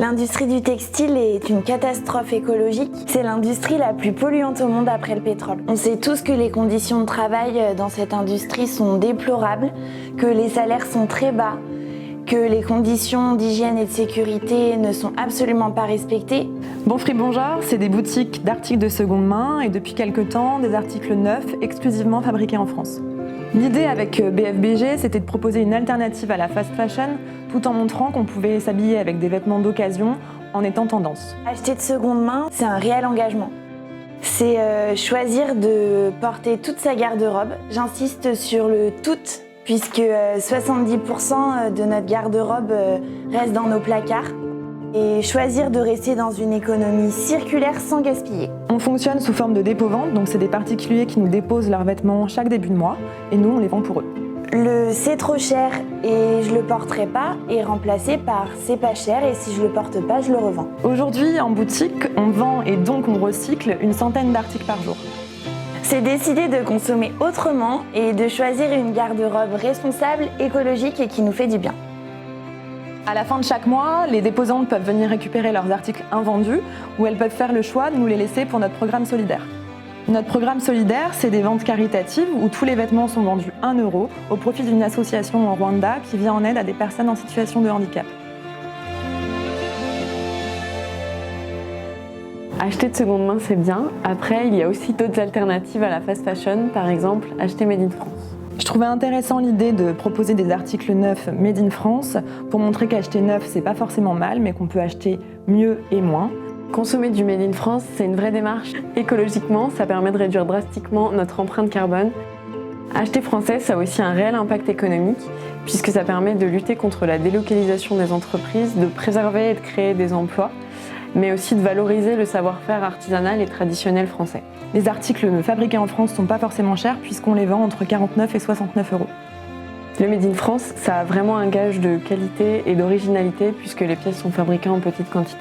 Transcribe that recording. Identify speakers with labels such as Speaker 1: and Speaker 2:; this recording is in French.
Speaker 1: L'industrie du textile est une catastrophe écologique. C'est l'industrie la plus polluante au monde après le pétrole. On sait tous que les conditions de travail dans cette industrie sont déplorables, que les salaires sont très bas, que les conditions d'hygiène et de sécurité ne sont absolument pas respectées.
Speaker 2: Bon Fribourg Bonjour, c'est des boutiques d'articles de seconde main et depuis quelques temps, des articles neufs exclusivement fabriqués en France. L'idée avec BFBG, c'était de proposer une alternative à la fast fashion, tout en montrant qu'on pouvait s'habiller avec des vêtements d'occasion en étant tendance.
Speaker 1: Acheter de seconde main, c'est un réel engagement. C'est choisir de porter toute sa garde-robe. J'insiste sur le « tout », puisque 70% de notre garde-robe reste dans nos placards. Et choisir de rester dans une économie circulaire sans gaspiller.
Speaker 2: On fonctionne sous forme de dépôt-vente, donc c'est des particuliers qui nous déposent leurs vêtements chaque début de mois et nous, on les vend pour eux.
Speaker 1: Le « c'est trop cher et je le porterai pas » est remplacé par « c'est pas cher et si je le porte pas, je le revends ».
Speaker 2: Aujourd'hui, en boutique, on vend et donc on recycle une centaine d'articles par jour.
Speaker 1: C'est décider de consommer autrement et de choisir une garde-robe responsable, écologique et qui nous fait du bien.
Speaker 2: À la fin de chaque mois, les déposantes peuvent venir récupérer leurs articles invendus ou elles peuvent faire le choix de nous les laisser pour notre programme solidaire. Notre programme solidaire, c'est des ventes caritatives où tous les vêtements sont vendus 1 € au profit d'une association en Rwanda qui vient en aide à des personnes en situation de handicap.
Speaker 3: Acheter de seconde main, c'est bien. Après, il y a aussi d'autres alternatives à la fast fashion, par exemple, acheter Made in France.
Speaker 2: Je trouvais intéressant l'idée de proposer des articles neufs Made in France pour montrer qu'acheter neuf, c'est pas forcément mal, mais qu'on peut acheter mieux et moins.
Speaker 3: Consommer du Made in France, c'est une vraie démarche. Écologiquement, ça permet de réduire drastiquement notre empreinte carbone. Acheter français, ça a aussi un réel impact économique, puisque ça permet de lutter contre la délocalisation des entreprises, de préserver et de créer des emplois, mais aussi de valoriser le savoir-faire artisanal et traditionnel français.
Speaker 2: Les articles fabriqués en France ne sont pas forcément chers puisqu'on les vend entre 49 et 69 €.
Speaker 3: Le Made in France, ça a vraiment un gage de qualité et d'originalité puisque les pièces sont fabriquées en petite quantité.